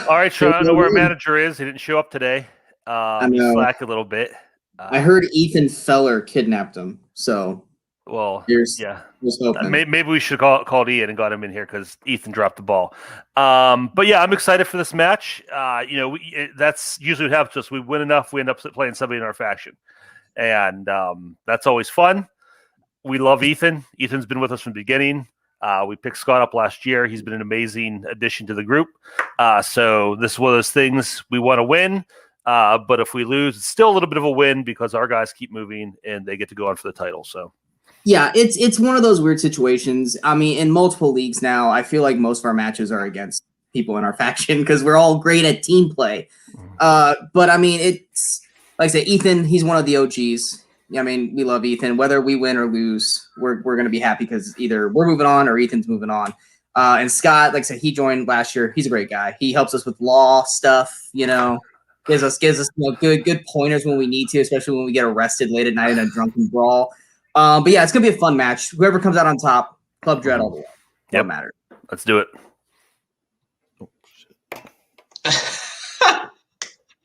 All right, Sean. I know where our manager is. He didn't show up today. He slacked a little bit. I heard Ethan Feller kidnapped him. So, yeah. Maybe we should have called Ian and got him in here because Ethan dropped the ball. But yeah, I'm excited for this match. That's usually what happens to us. We win enough, we end up playing somebody in our faction, and that's always fun. We love Ethan. Ethan's been with us from the beginning. We picked Scott up last year. He's been an amazing addition to the group. So this is one of those things we want to win. But if we lose, it's still a little bit of a win because our guys keep moving and they get to go on for the title. So, yeah, it's one of those weird situations. I mean, in multiple leagues now, I feel like most of our matches are against people in our faction because we're all great at team play. But I mean, it's like I said, Ethan, he's one of the OGs. I mean, we love Ethan. Whether we win or lose, we're going to be happy because either we're moving on or Ethan's moving on. And Scott, like I said, he joined last year. He's a great guy. He helps us with law stuff, gives us good pointers when we need to, especially when we get arrested late at night in a drunken brawl. But yeah, it's gonna be a fun match. Whoever comes out on top, Club Dread all the way. Don't matter. Let's do it.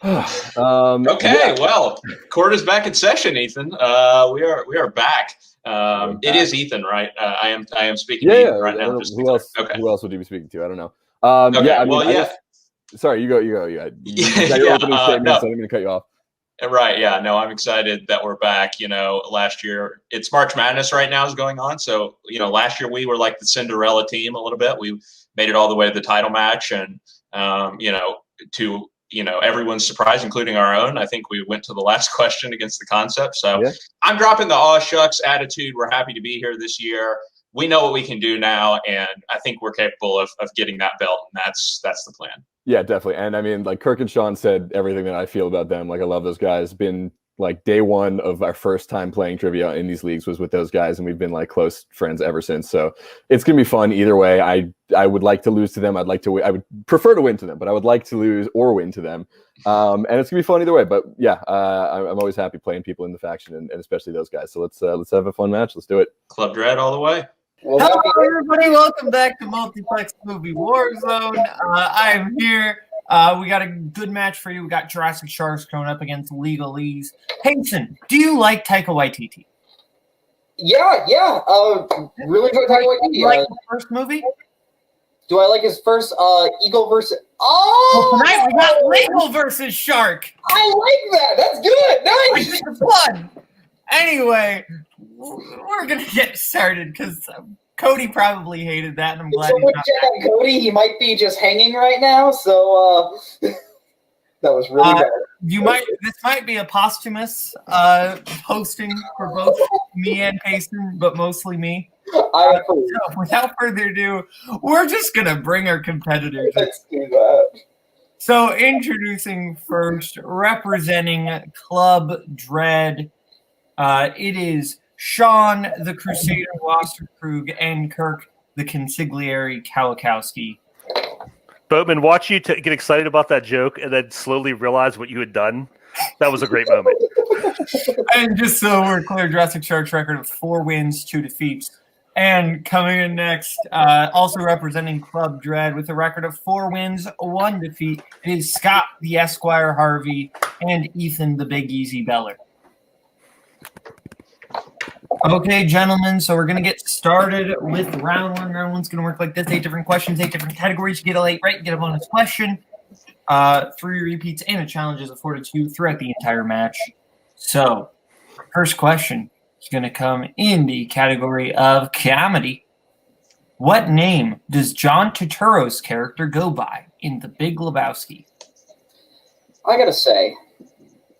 Okay, well, court is back in session, Ethan. We are back. It is Ethan, right? I am speaking to Ethan right now. Who else would you be speaking to? I don't know. Sorry, you go. You got your opening statement, so I'm going to cut you off. Right, yeah. No, I'm excited that we're back. Last year, it's March Madness right now is going on. So, last year we were like the Cinderella team a little bit. We made it all the way to the title match. And, to everyone's surprise, including our own, I think we went to the last question against the Concept. So I'm dropping the aw shucks attitude. We're happy to be here this year. We know what we can do now, and I think we're capable of getting that belt, and that's the plan. Yeah, definitely. And I mean, like Kirk and Sean said everything that I feel about them. Like, I love those guys. Been like day one of our first time playing trivia in these leagues was with those guys, and we've been like close friends ever since. So it's gonna be fun either way. I would like to lose to them. I would prefer to win to them, but I would like to lose or win to them. And it's gonna be fun either way. But yeah, I'm always happy playing people in the faction, and especially those guys. So let's have a fun match. Let's do it. Club Dread all the way. Hello, everybody. Welcome back to Multiplex Movie Warzone. I'm here. We got a good match for you. We got Jurassic Sharks going up against Legalese. Payson, do you like Taika Waititi? Yeah. Really good Taika Waititi. Do you like the first movie? Do I like his first Eagle versus... Well, tonight we got Legal versus Shark. I like that. That's good. Nice. It's fun. Anyway, we're going to get started because Cody probably hated that, and I'm glad he's not back. Cody, he might be just hanging right now, so that was really bad. This might be a posthumous posting for both me and Payson, but mostly me. So without further ado, we're just going to bring our competitors. Let's do that. So introducing first, representing Club Dread, it is Sean, the Crusader Wasserkrug, and Kirk, the Consigliere Kawakowski. Boatman, watch you get excited about that joke and then slowly realize what you had done. That was a great moment. And just so we're clear, Jurassic Sharks record of 4 wins, 2 defeats. And coming in next, also representing Club Dread with a record of 4 wins, 1 defeat, it is Scott, the Esquire Harvey, and Ethan, the Big Easy Beller. Okay, gentlemen, so we're going to get started with round 1. Round 1's going to work like this. 8 different questions, 8 different categories. You get a late right, you get a bonus question. 3 repeats and a challenge is afforded to you throughout the entire match. So, first question is going to come in the category of comedy. What name does John Turturro's character go by in The Big Lebowski? I got to say,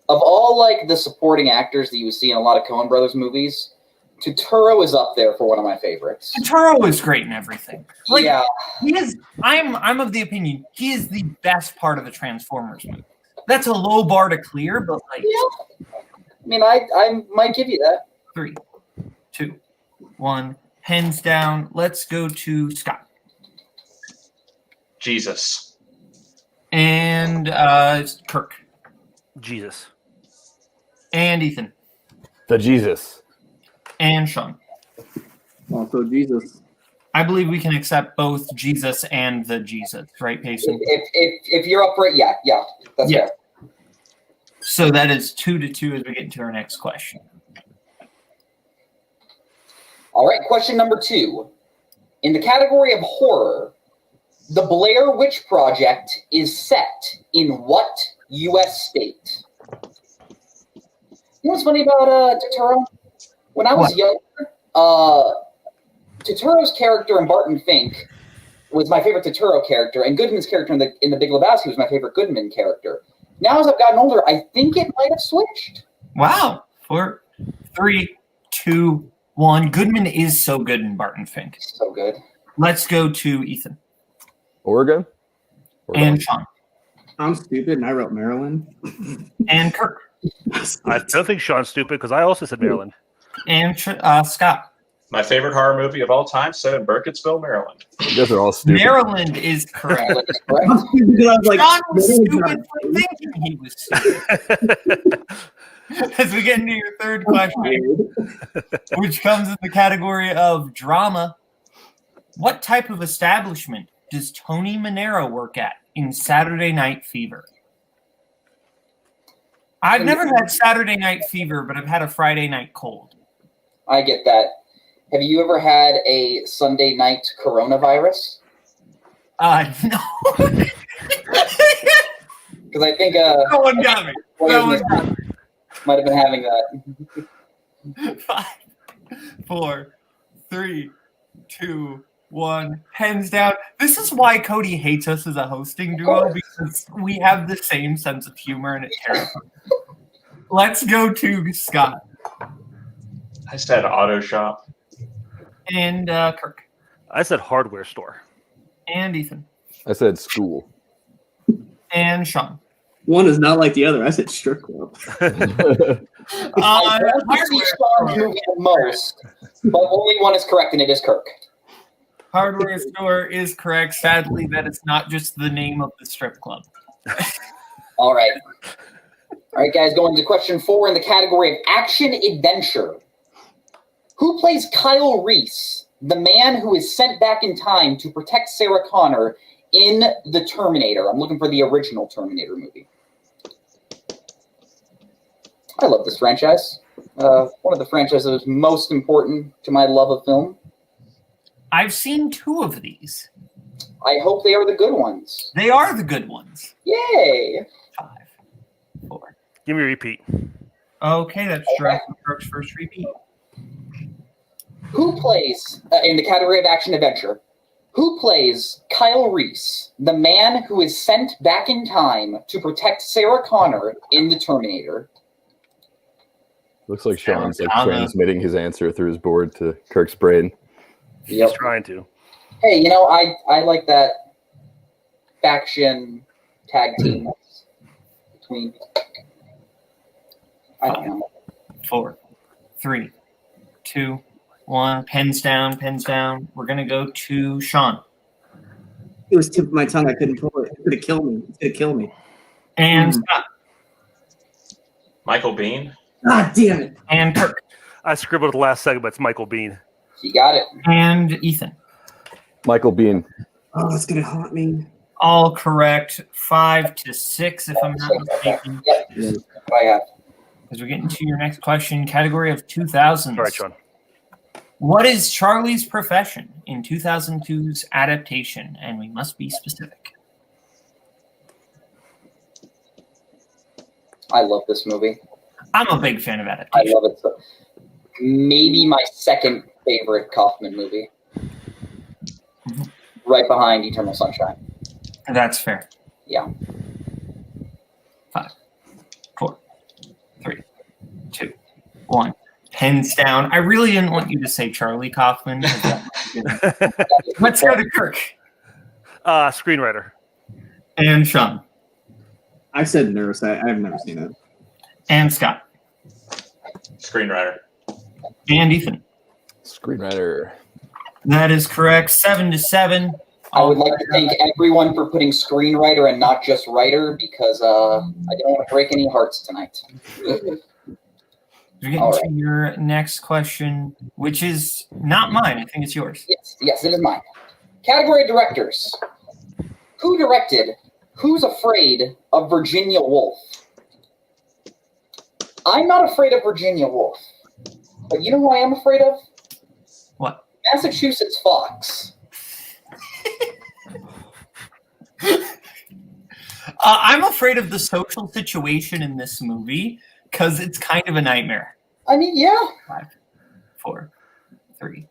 of all like the supporting actors that you would see in a lot of Coen Brothers movies, Turturro is up there for one of my favorites. Turturro is great in everything. Like, yeah, he is. I'm of the opinion he is the best part of the Transformers movie. That's a low bar to clear, but like, yeah. I mean, I might give you that. 3, 2, 1, hands down. Let's go to Scott. Jesus. And Kirk. Jesus. And Ethan. The Jesus. And Sean. Also Jesus. I believe we can accept both Jesus and the Jesus, right, Payson? If you're up for it, yeah, that's fair. So that is 2-2 as we get into our next question. All right, question number 2. In the category of horror, the Blair Witch Project is set in what U.S. state? You know what's funny about Turturro? When I was younger, Turturro's character in Barton Fink was my favorite Turturro character, and Goodman's character in the Big Lebowski was my favorite Goodman character. Now, as I've gotten older, I think it might have switched. Wow. 4, 3, 2, 1. Goodman is so good in Barton Fink. So good. Let's go to Ethan. Oregon? And Sean. I'm stupid, and I wrote Maryland. And Kirk. I don't think Sean's stupid because I also said Maryland. And Scott. My favorite horror movie of all time, set in Burkittsville, Maryland. You guys are all stupid. Maryland is correct. I'm stupid because I was like, Sean was Maryland's stupid for thinking he was stupid. As we get into your third question, which comes in the category of drama, what type of establishment does Tony Manero work at in Saturday Night Fever? I've never had Saturday Night Fever, but I've had a Friday night cold. I get that. Have you ever had a Sunday night coronavirus? No. Because I think No one got me. No one got me. might have been having that. 5, 4, 3, 2, 1. Hands down. This is why Cody hates us as a hosting duo, because we have the same sense of humor and it's terrifying. Let's go to Scott. I said auto shop. And Kirk. I said hardware store. And Ethan. I said school. And Sean. one is not like the other. I said strip club. I see Sean movie the most, but only one is correct, and it is Kirk. Hardware store is correct. Sadly, that is not just the name of the strip club. All right. All right, guys, going to question 4 in the category of action adventure. Who plays Kyle Reese, the man who is sent back in time to protect Sarah Connor in The Terminator? I'm looking for the original Terminator movie. I love this franchise. One of the franchises that is most important to my love of film. I've seen 2 of these. I hope they are the good ones. They are the good ones. Yay! 5, 4. Give me a repeat. Okay, that's Jurassic Park's first repeat. Who plays, in the category of action adventure, who plays Kyle Reese, the man who is sent back in time to protect Sarah Connor in The Terminator? Looks like Sean's like transmitting his answer through his board to Kirk's brain. Yep. He's trying to. Hey, you know, I like that faction tag team between. I don't know. 4, 3, 2, 1. Pens down, pens down. We're going to go to Sean. It was tip of my tongue. I couldn't pull it. It's going to kill me. It's going to kill me. And Scott. Michael Biehn. God damn it. And Kirk. I scribbled at the last second, but it's Michael Biehn. You got it. And Ethan. Michael Biehn. Oh, it's going to haunt me. All correct. 5-6, if I'm not mistaken. Yep. That's what I have. As we get into your next question, category of 2000s. All right, Sean. What is Charlie's profession in 2002's adaptation? And we must be specific. I love this movie. I'm a big fan of I adaptation. love it. So, maybe my second favorite Kaufman movie. Right behind Eternal Sunshine. That's fair. Yeah. 5, 4, 3, 2, 1. Pens down. I really didn't want you to say Charlie Kaufman. Let's go to Kirk. Screenwriter. And Sean. I said nurse. I've never seen it. And Scott. Screenwriter. And Ethan. Screenwriter. That is correct. 7-7. I would like to thank everyone for putting screenwriter and not just writer, because I don't want to break any hearts tonight. We're getting to your next question, which is not mine. I think it's yours. Yes, it is mine. Category directors. Who directed Who's Afraid of Virginia Woolf? I'm not afraid of Virginia Woolf. But you know who I am afraid of? What? Massachusetts Fox. I'm afraid of the social situation in this movie because it's kind of a nightmare. I mean, yeah. 5, 4, 3,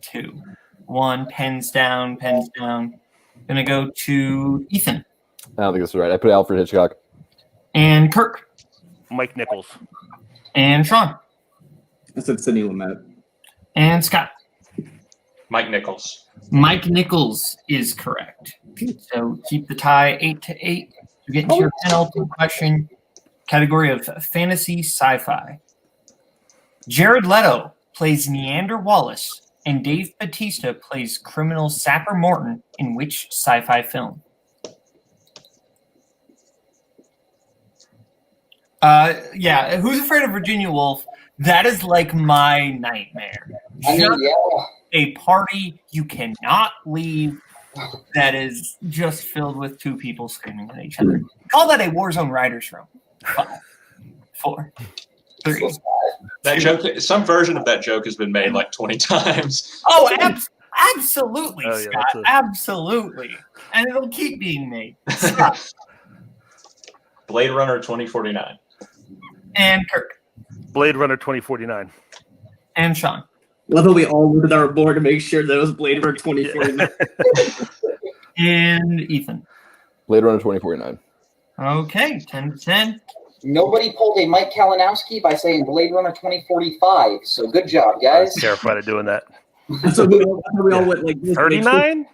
2, 1. Pens down, pens down. Gonna go to Ethan. I don't think this is right. I put Alfred Hitchcock. And Kirk. Mike Nichols. And Sean. I said Sidney Lumet. And Scott. Mike Nichols. Mike Nichols is correct. So keep the tie 8-8. You get into your penultimate question. Category of fantasy sci-fi. Jared Leto plays Neander Wallace, and Dave Bautista plays criminal Sapper Morton in which sci-fi film? Yeah, Who's Afraid of Virginia Woolf? That is like my nightmare. I mean, yeah. A party you cannot leave that is just filled with two people screaming at each other. Call that a Warzone writer's room. 5, 4, 3. That joke, some version of that joke has been made like 20 times. Oh, absolutely, Oh, yeah, Scott. Absolutely. And it'll keep being made. Scott. Blade Runner 2049. And Kirk. Blade Runner 2049. And Sean. Love how we all looked at our board to make sure that it was Blade Runner 2049. And Ethan. Blade Runner 2049. Okay, 10-10. Nobody pulled a Mike Kalinowski by saying Blade Runner 2045. So good job, I guys. was terrified of doing that. So we all went like this. 39?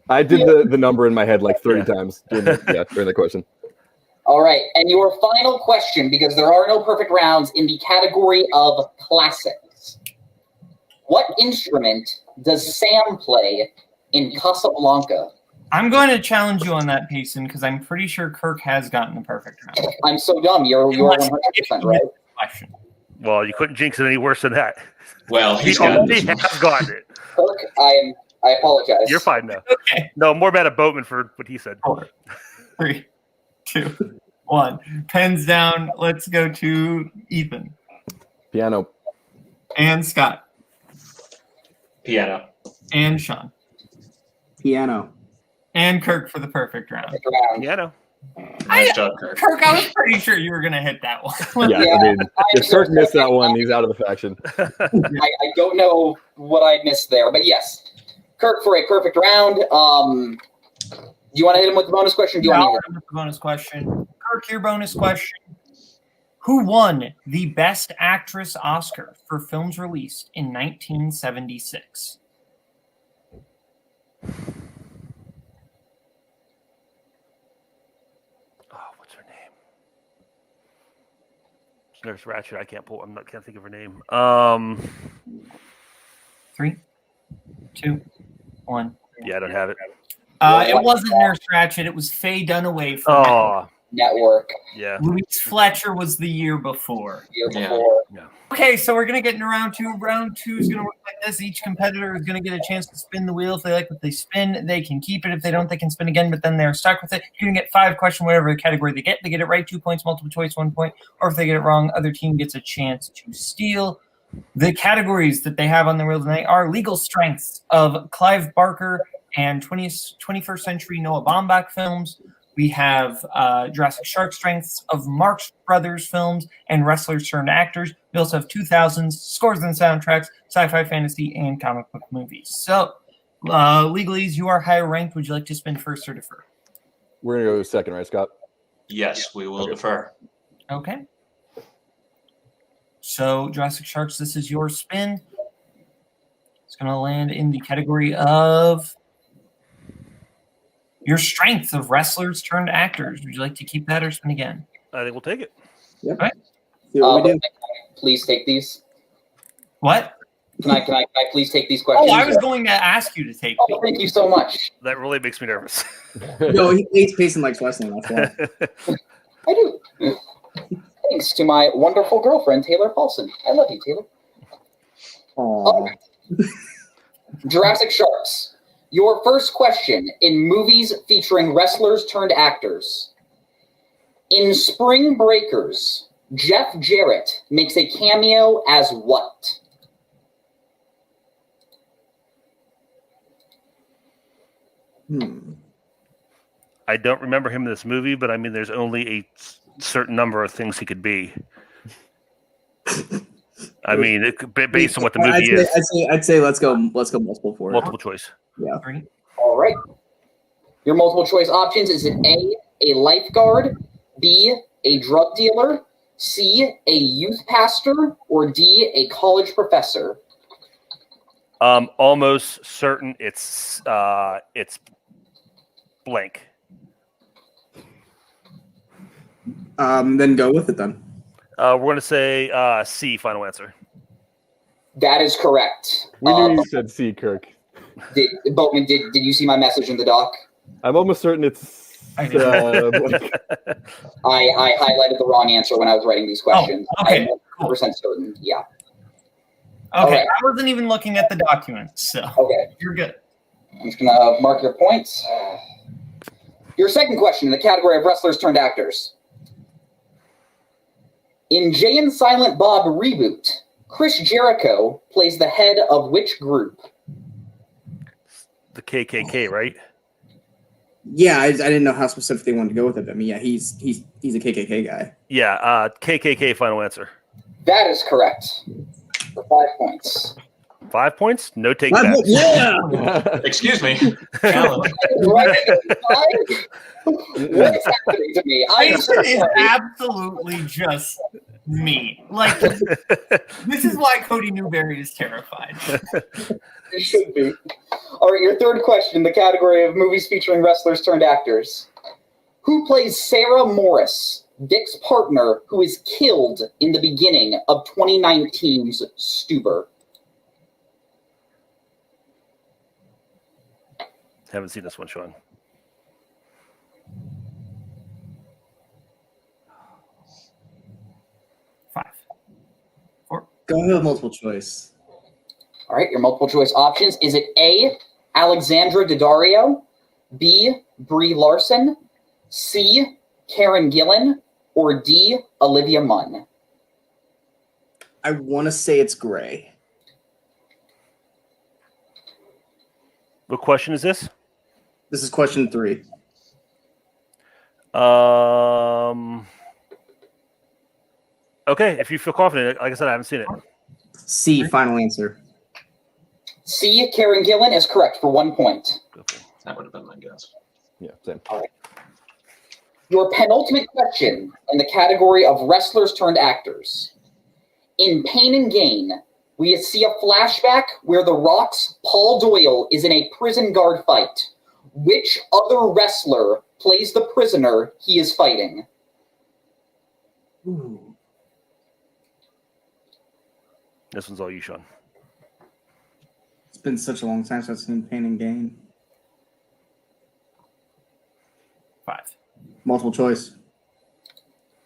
I did the number in my head like 30 times during the question. All right, and your final question, because there are no perfect rounds, in the category of classics. What instrument does Sam play in Casablanca? I'm going to challenge you on that, Payson, because I'm pretty sure Kirk has gotten the perfect round. I'm so dumb. You're 100% right. Question. Well, you couldn't jinx it any worse than that. Well, He he's got already this. has gotten it. Kirk, I apologize. You're fine now. Okay. No, I'm more mad at Boatman for what he said. 4, 3, 2, 1. Pens down. Let's go to Ethan. Piano. And Scott. Piano. And Sean. Piano. And Kirk for the perfect round. Perfect round. Yeah, no. Nice job, Kirk. Kirk, I was pretty sure you were going to hit that one. Yeah, Yeah, I mean, if I'm Kirk so missed that sorry. one, he's out of the faction. I don't know what I missed there, but yes. Kirk for a perfect round. Do you want to hit him with the bonus question? Or do you Yeah, I'll want hit him with the bonus question. Kirk, your bonus question. Who won the Best Actress Oscar for films released in 1976? Oh, what's her name? It's Nurse Ratched. I can't think of her name. 3, 2, 1. Yeah, I don't have it. It wasn't Nurse Ratched. It was Faye Dunaway from Oh, Network? yeah. Louise Fletcher was the year before. Year Yeah. before. Okay, so we're going to get into round two. Round two is going to work like this. Each competitor is going to get a chance to spin the wheel. If they like what they spin, they can keep it. If they don't, they can spin again, but then they're stuck with it. You're going to get 5 questions, whatever category they get. They get it right, 2 points, multiple choice, 1 point. Or if they get it wrong, other team gets a chance to steal. The categories that they have on the wheel tonight are legal strengths of Clive Barker and 21st century Noah Baumbach films. We have Jurassic Shark strengths of Marx Brothers films and wrestlers turned actors. We also have 2000s, scores and soundtracks, sci-fi, fantasy, and comic book movies. So, legalese, you are higher ranked. Would you like to spin first or defer? We're going to go second, right, Scott? Yes, we will defer. Okay. So, Jurassic Sharks, this is your spin. It's going to land in the category of your strength of wrestlers turned actors. Would you like to keep that or spin again? I think we'll take it. Yep. Right. See what we do. Can I please take these? What? Can I please take these questions? Oh, I was going to ask you to take Oh, thank you so much. That really makes me nervous. No, he hates Payson likes wrestling. That's why. I do. thanks to my wonderful girlfriend, Taylor Paulson. I love you, Taylor. Aww. Jurassic Sharks. Your first question in movies featuring wrestlers turned actors. In Spring Breakers, Jeff Jarrett makes a cameo as what? I don't remember him in this movie, but I mean, there's only a certain number of things he could be. I mean, based on what the movie is. I'd say let's go multiple for it. Multiple choice. Yeah. All right. Your multiple choice options is it A, lifeguard, B, a drug dealer, C, a youth pastor, or D, a college professor? Almost certain it's blank. Then go with it then. We're going to say C, final answer. That is correct. We knew you said C, Kirk. Boatman, did you see my message in the doc? I'm almost certain it's blank. I highlighted the wrong answer when I was writing these questions. Oh, okay. I'm 100% certain. Yeah. Okay, right. I wasn't even looking at the document, so Okay. You're good. I'm just going to mark your points. Your second question in the category of wrestlers turned actors. In Jay and Silent Bob Reboot, Chris Jericho plays the head of which group? The KKK, right? Yeah, I didn't know how specific they wanted to go with it. I mean, yeah, he's a KKK guy. Yeah, KKK, final answer. That is correct. For 5 points. 5 points? No take back. Yeah. Excuse me. What is happening to me? This is absolutely just me. Like, this is why Cody Newberry is terrified. It should be. All right, your third question in the category of movies featuring wrestlers turned actors. Who plays Sarah Morris, Dick's partner, who is killed in the beginning of 2019's Stuber? Haven't seen this one, Sean. Go ahead with multiple choice. All right, your multiple choice options. Is it A, Alexandra Daddario, B, Brie Larson, C, Karen Gillan, or D, Olivia Munn? I want to say it's Gray. What question is this? This is question 3. Okay, if you feel confident, like I said, I haven't seen it. C, final answer. C, Karen Gillan is correct for 1 point. That would have been my guess. Yeah, same. All right. Your penultimate question in the category of wrestlers turned actors. In Pain and Gain, we see a flashback where The Rock's Paul Doyle is in a prison guard fight. Which other wrestler plays the prisoner he is fighting? Ooh. This one's all you, Sean. It's been such a long time since I've seen Pain and Gain. 5. Multiple choice.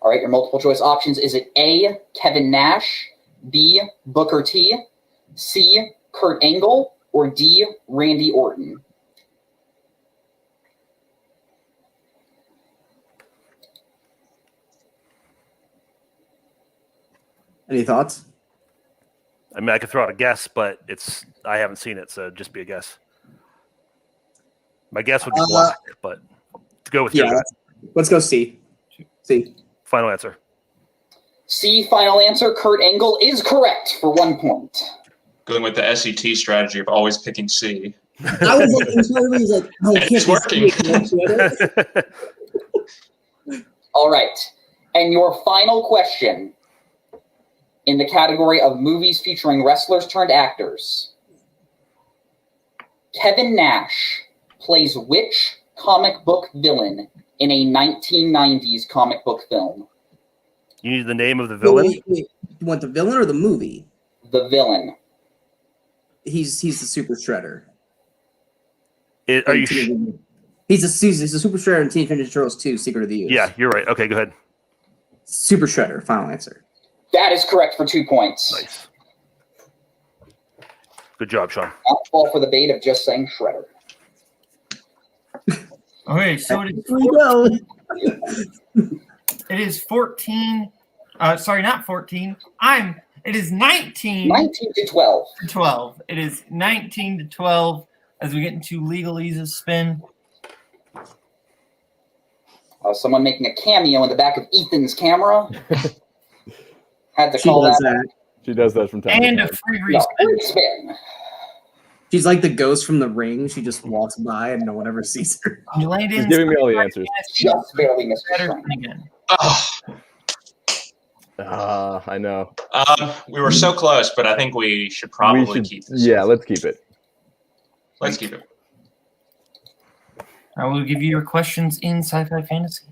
All right, your multiple choice options. Is it A, Kevin Nash, B, Booker T, C, Kurt Angle, or D, Randy Orton? Any thoughts? I mean, I could throw out a guess, but I haven't seen it, so just be a guess. My guess would be black, but to go with yeah, your let's go C. C. Final answer. C, final answer. Kurt Angle is correct for 1 point. Going with the SET strategy of always picking C. I was like, oh, It's working. All right. And your final question in the category of movies featuring wrestlers turned actors. Kevin Nash plays which comic book villain in a 1990s comic book film? You need the name of the villain? Wait. You want the villain or the movie? The villain. He's the Super Shredder. Are you He's a Super Shredder in Teenage Mutant Ninja Turtles 2, Secret of the Use. Yeah, you're right. Okay, go ahead. Super Shredder, final answer. That is correct for 2 points. Nice. Good job, Sean. Not fall for the bait of just saying Shredder. Okay, so it is 14. Sorry, not 14. It is 19. 19 to 12. 12. It is 19 to 12 as we get into Legalese's spin. Someone making a cameo in the back of Ethan's camera. Had to She call does that. that. She does that from time And to a time. free No, respin. free spin. She's like the ghost from The Ring. She just walks by and no one ever sees her. You landed She's in giving me all the answers. Just barely missed the better shot. again. Oh, I know. we were so close, but I think we should probably keep this. Yeah, let's keep it. Let's keep it. I will give you your questions in sci-fi fantasy.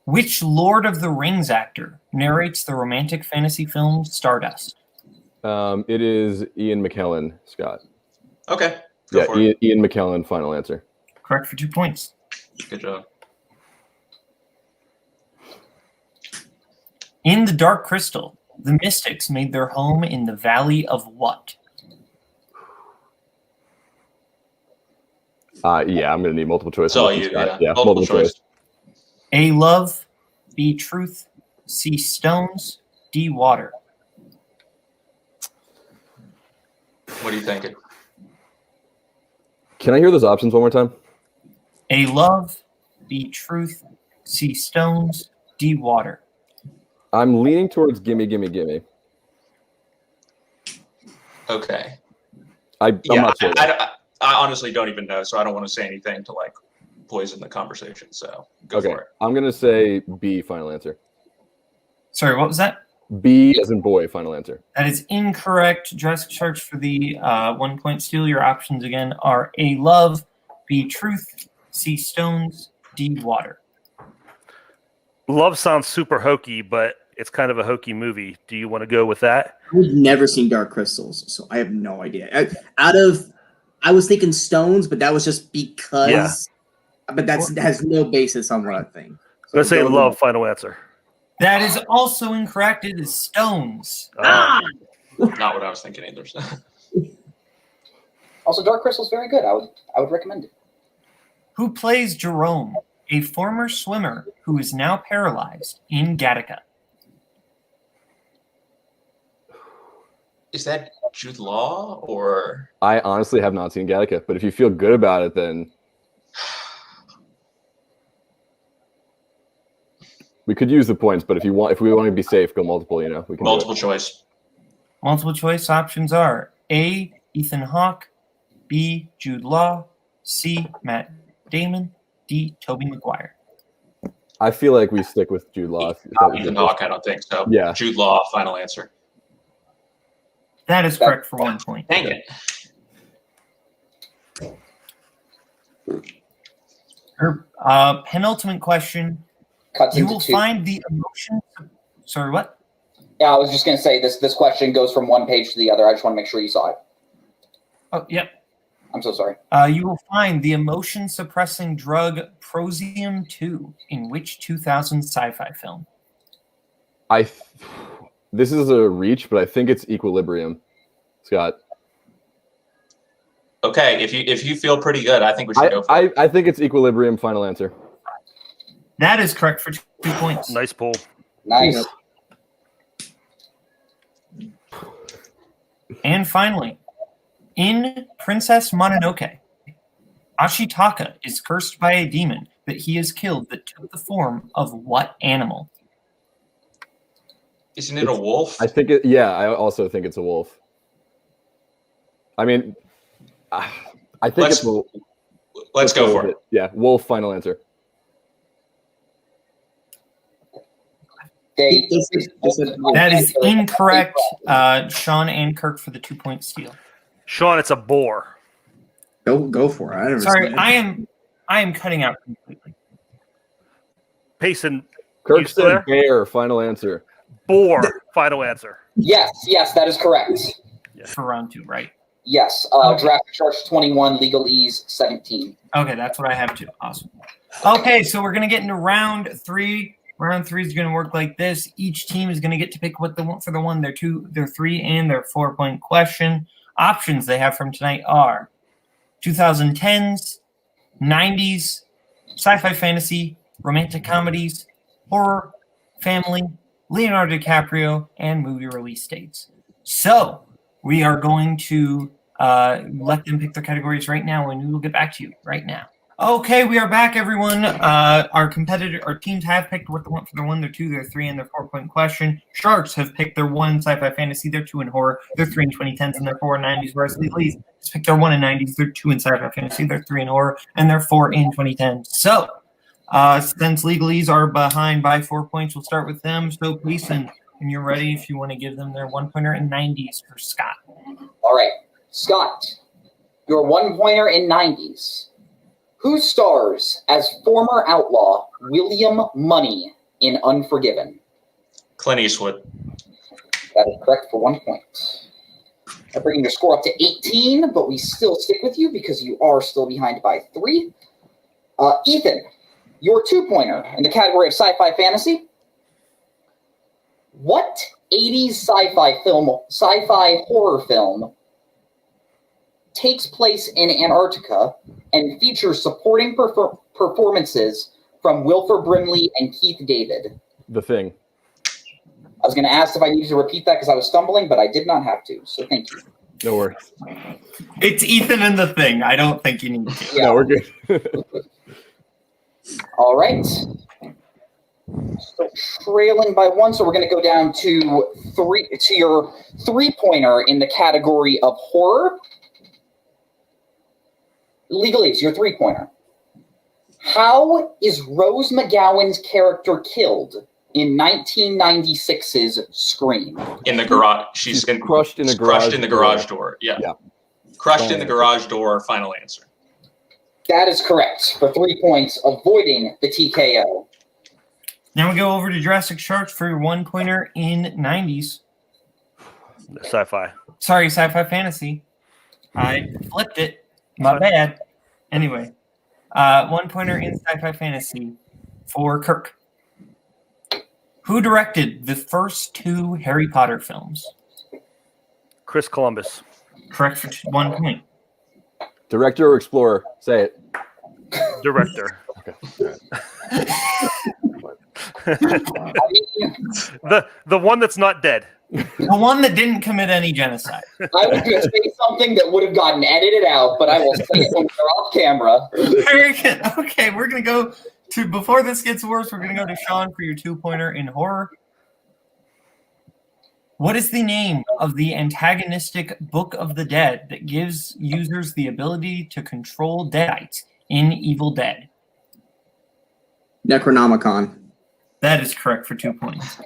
Which Lord of the Rings actor narrates the romantic fantasy film Stardust? It is Ian McKellen, Scott. Okay. Go for it. Ian McKellen, final answer. Correct for 2 points. Good job. In the Dark Crystal, the Mystics made their home in the Valley of what? Yeah, I'm going to need multiple choice. It's all you, yeah. Multiple choice. A, love. B, truth. C, stones. D, water. What are you thinking? Can I hear those options one more time? A, love. B, truth. C, stones. D, water. I'm leaning towards gimme, gimme, gimme. Okay. I'm not sure. I honestly don't even know, so I don't want to say anything to like poison the conversation. So go for it. I'm gonna say B, final answer. Sorry, what was that? B as in boy, final answer. That is incorrect. Jurassic Sharks for the 1 point steal. Your options again are A, love. B, truth. C, stones. D, water. Love sounds super hokey, but it's kind of a hokey movie. Do you want to go with that? I've never seen Dark Crystals, so I have no idea. I was thinking stones, but that was just because. Yeah. But that has no basis on what I think. So Let's say go with love, final answer. That is also incorrect. It is stones. Not what I was thinking either. So. Also, Dark Crystal's very good. I would recommend it. Who plays Jerome, a former swimmer who is now paralyzed in Gattaca? Is that Jude Law or? I honestly have not seen Gattaca, but if you feel good about it, then we could use the points. But if we want to be safe, go multiple. We can Multiple choice. Multiple choice options are A, Ethan Hawke, B, Jude Law, C, Matt Damon, D, Tobey Maguire. I feel like we stick with Jude Law. Ethan Hawke, I don't think so. Yeah. Jude Law, final answer. That is correct for 1 point. Dang it. Her penultimate question. Cuts You into will two. find the emotion. Sorry, what? Yeah, I was just going to say this question goes from one page to the other. I just want to make sure you saw it. Oh, yep. I'm so sorry. You will find the emotion-suppressing drug Prosium 2 in which 2000 sci-fi film? This is a reach, but I think it's Equilibrium, Scott. Okay, if you feel pretty good, I think we should go for it. I think it's Equilibrium, final answer. That is correct for 2 points. Nice pull. Nice. And finally, in Princess Mononoke, Ashitaka is cursed by a demon that he has killed that took the form of what animal? Isn't it a wolf? I think it. Yeah, I also think it's a wolf. I mean, I think it's. Let's go for it. Yeah, wolf. Final answer. That is incorrect. Sean and Kirk for the 2 point steal. Sean, it's a boar. Go for it. I never Sorry, seen it. I am cutting out completely. Payson, Kirk you still said there? bear. Final answer. Boar, final answer. Yes, that is correct. For round 2, right? Yes. Jurassic Sharks 21, Legalese 17. Okay, that's what I have too. Awesome. Okay, so we're gonna get into round 3. Round 3 is gonna work like this. Each team is gonna get to pick what they want for the 1, their 2, their 3, and their 4-point question. Options they have from tonight are 2010s, 90s, sci-fi fantasy, romantic comedies, horror, family, Leonardo DiCaprio, and movie release dates. So we are going to let them pick their categories right now, and we will get back to you right now. Okay, we are back, everyone. Our teams have picked what they want for their 1, their 2, their 3, and their 4-point question. Sharks have picked their 1 sci-fi fantasy, their 2 in horror, their 3 in 2010s, and their 4 in 90s. Whereas Legalese has picked their 1 in 90s, their 2 in sci-fi fantasy, their 3 in horror, and their 4 in 2010s. So, since Legalese are behind by 4 points, we'll start with them. So, Gleason, when you're ready, if you want to give them their 1-pointer in 90s for Scott. All right, Scott, your 1-pointer in 90s. Who stars as former outlaw William Money in Unforgiven? Clint Eastwood. That is correct for 1 point. I'm bringing your score up to 18, but we still stick with you because you are still behind by 3. Ethan, your 2-pointer in the category of sci-fi fantasy. What 80s sci-fi horror film takes place in Antarctica and features supporting performances from Wilford Brimley and Keith David? The Thing. I was going to ask if I needed to repeat that because I was stumbling, but I did not have to, so thank you. No worries. It's Ethan and The Thing. I don't think you need to. Yeah. No, we're good. All right. So trailing by 1, so we're going to go down to your 3-pointer in the category of horror. Legalese, your 3-pointer. How is Rose McGowan's character killed in 1996's Scream? In the garage. She's crushed in the garage door. Yeah. Yeah. Crushed in the garage door. Final answer. That is correct for 3 points, avoiding the TKO. Now we go over to Jurassic Sharks for your 1-pointer in 90s. Sci-fi. Sorry, sci-fi fantasy. I flipped it. My bad. Anyway, 1-pointer in sci-fi fantasy for Kirk. Who directed the first 2 Harry Potter films? Chris Columbus. Correct for 1 point. Director or explorer? Say it. Director. Okay. The one that's not dead. The one that didn't commit any genocide. I was going to say something that would have gotten edited out, but I will say it when we're off camera. Very good. Okay, we're going to go to, before this gets worse, we're going to go to Sean for your 2-pointer in horror. What is the name of the antagonistic Book of the Dead that gives users the ability to control deadites in Evil Dead? Necronomicon. That is correct for 2 points.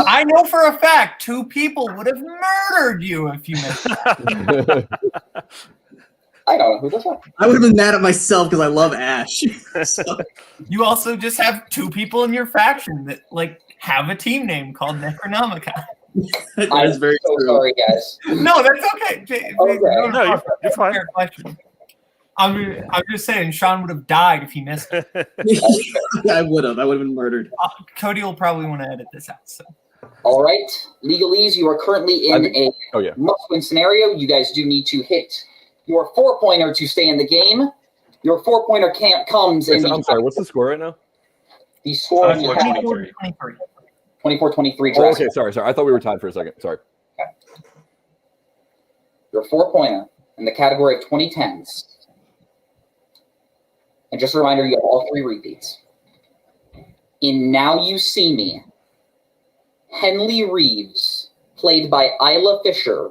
I know for a fact 2 people would have murdered you if you missed it. I don't know who this was. I would have been mad at myself because I love Ash. So, You also just have 2 people in your faction that have a team name called Necronomicon. I'm very so true. sorry, guys. No, that's okay. Okay. No, you're fine. Fair question. I'm just saying, Sean would have died if he missed it. I would have been murdered. Cody will probably want to edit this out. So. All right. Legalese, you are currently in a Oh, yeah. must-win scenario. You guys do need to hit your 4-pointer to stay in the game. Your 4-pointer comes in. I'm sorry, what's the score right now? The score you have 24-23. 24-23. Oh, okay, sorry. I thought we were tied for a second. Sorry. Your 4-pointer in the category of 2010s. And just a reminder, you have all 3 repeats. In Now You See Me, Henley Reeves, played by Isla Fisher,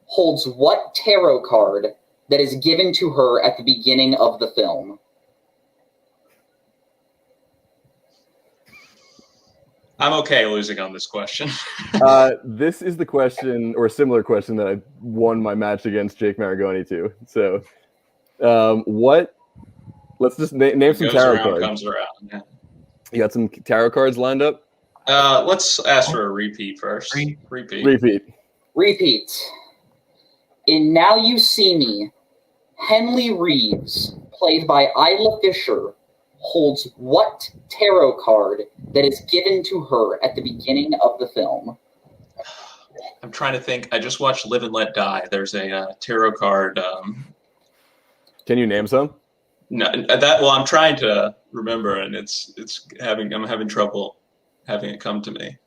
holds what tarot card that is given to her at the beginning of the film? I'm okay losing on this question. This is the question, or a similar question, that I won my match against Jake Maragoni to. So, let's just name some tarot cards. Comes around. Yeah. You got some tarot cards lined up? Let's ask for a repeat first. Repeat. In Now You See Me, Henley Reeves, played by Isla Fisher, holds what tarot card that is given to her at the beginning of the film? I'm trying to think. I just watched Live and Let Die. There's a tarot card. Can you name some? No, well, I'm trying to remember, and I'm having trouble having it come to me.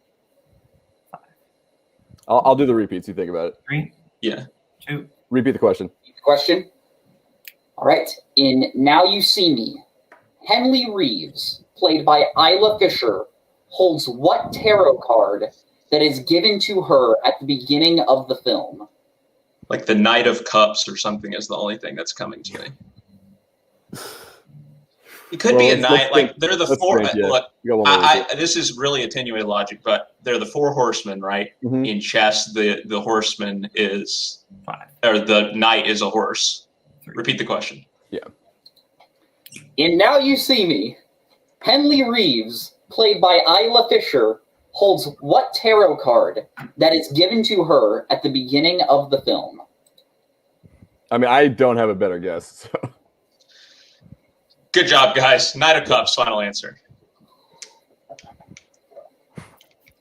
I'll do the repeats. You think about it. 3, Yeah. 2. Repeat the question. Question. All right. In Now You See Me, Henley Reeves, played by Isla Fisher, holds what tarot card that is given to her at the beginning of the film? Like the Knight of Cups or something is the only thing that's coming to me. It could be a knight. Like they're the four. Look, this is really attenuated logic, but they're the 4 horsemen, right? Mm-hmm. In chess, the horseman is 5, or the knight is a horse. 3. Repeat the question. Yeah. In Now You See Me, Henley Reeves, played by Isla Fisher, holds what tarot card that is given to her at the beginning of the film? I mean, I don't have a better guess. So. Good job, guys. Knight of Cups, final answer.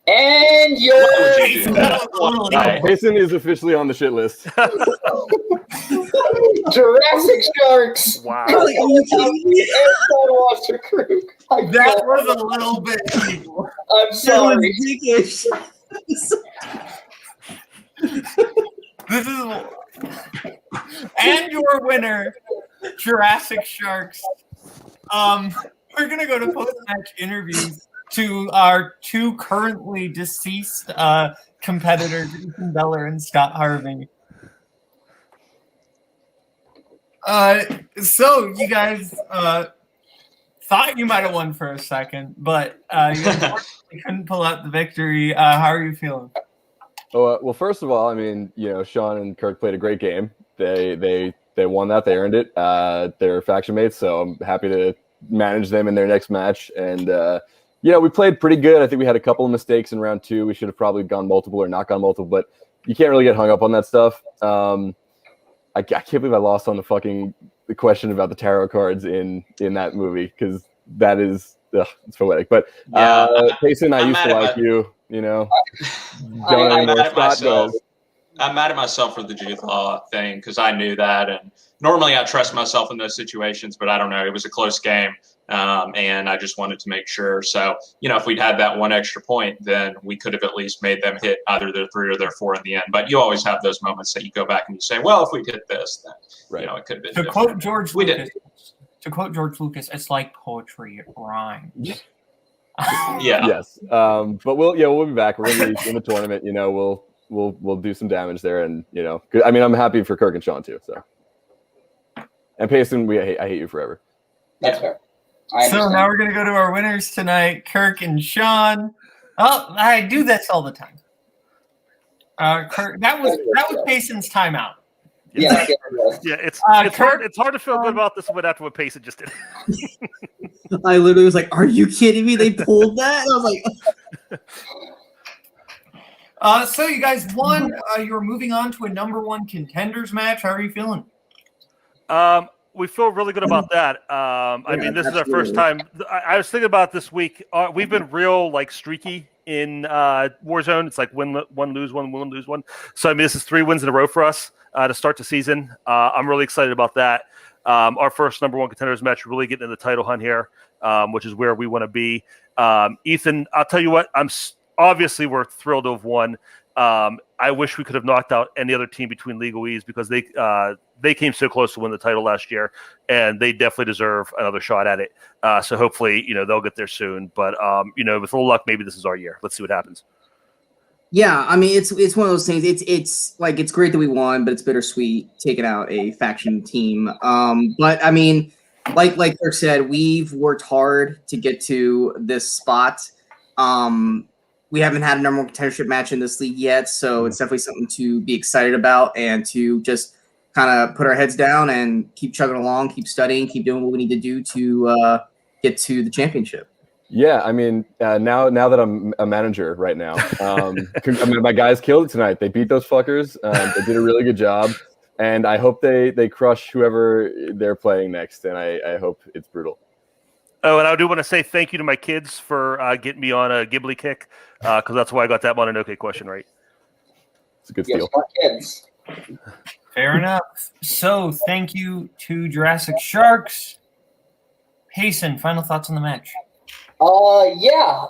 And Payson is officially on the shit list. Jurassic Sharks. Wow. That was a little bit evil. I'm sorry. This is and your winner, Jurassic Sharks. We're gonna go to post-match interviews to our 2 currently deceased competitors, Ethan Beller and Scott Harvey. So you guys thought you might have won for a second, but you unfortunately couldn't pull out the victory. How are you feeling? Well, first of all, I mean, Sean and Kirk played a great game. They won that. They earned it. They're faction mates, so I'm happy to manage them in their next match. And we played pretty good. I think we had a couple of mistakes in round 2. We should have probably gone multiple or not gone multiple, but you can't really get hung up on that stuff. I can't believe I lost on the question about the tarot cards in that movie, because that is it's poetic. But Payson, I used to like you. I'm mad at myself. I'm mad at myself for the Jude Law thing, because I knew that, and normally I trust myself in those situations, but I don't know. It was a close game, and I just wanted to make sure. So, if we'd had that 1 extra point, then we could have at least made them hit either their 3 or their 4 in the end. But you always have those moments that you go back and you say, well, if we'd hit this, then it could have been to different. quote George Lucas, it's like poetry, it rhymes. Yeah. Yes. But we'll be back. We're gonna be in the tournament. We'll do some damage there, and I mean, I'm happy for Kirk and Sean too. So, and Payson, I hate you forever. That's fair. So now we're gonna go to our winners tonight, Kirk and Sean. Oh, I do this all the time. Kirk, that was Payson's timeout. Yeah, it's hard to feel good about this one after what Payson just did. I literally was like, "Are you kidding me? They pulled that?" And I was like, so you guys won. You're moving on to a number 1 contenders match. How are you feeling? We feel really good about that. I mean, this is our first time. I was thinking about this week. We've been real streaky in Warzone. It's like win one, lose one, win, lose one. So I mean, this is 3 wins in a row for us to start the season. I'm really excited about that. Our first number 1 contenders match, really getting in the title hunt here, which is where we want to be. Ethan, I'll tell you what. Obviously we're thrilled to have won. I wish we could have knocked out any other team between Legalese, because they came so close to win the title last year, and they definitely deserve another shot at it. So hopefully, they'll get there soon. But with a little luck, maybe this is our year. Let's see what happens. Yeah, I mean, it's one of those things. It's great that we won, but it's bittersweet taking out a faction team. But I mean, like Kirk said, we've worked hard to get to this spot. We haven't had a number 1 contendership match in this league yet, so it's definitely something to be excited about, and to just kind of put our heads down and keep chugging along, keep studying, keep doing what we need to do to get to the championship. Yeah, I mean, now that I'm a manager right now, I mean, my guys killed it tonight. They beat those fuckers. They did a really good job, and I hope they crush whoever they're playing next, and I hope it's brutal. Oh, and I do want to say thank you to my kids for getting me on a Ghibli kick, because that's why I got that Mononoke question right. It's a good Yes, steal. smart kids. Fair enough. So thank you to Jurassic Sharks. Payson, final thoughts on the match? Yeah.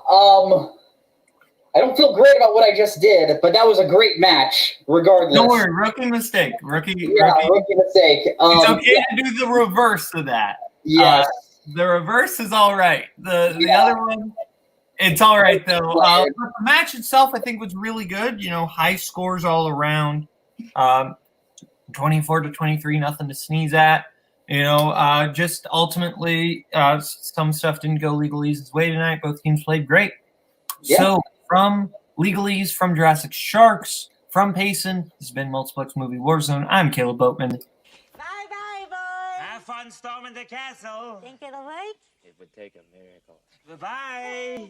I don't feel great about what I just did, but that was a great match, regardless. Don't worry, rookie mistake. Rookie mistake. it's okay to do the reverse of that. Yes. The reverse is all right. The other one, it's all right though. But the match itself, I think, was really good. You know, high scores all around. 24-23, nothing to sneeze at. You know, just ultimately, some stuff didn't go Legalese's way tonight. Both teams played great. Yeah. So from Legalese, from Jurassic Sharks, from Payson, this has been Multiplex Movie Warzone. I'm Kaleb Boatman. Bye-bye, boys. Have fun storming the castle. Think it'll work? It would take a miracle. Bye-bye.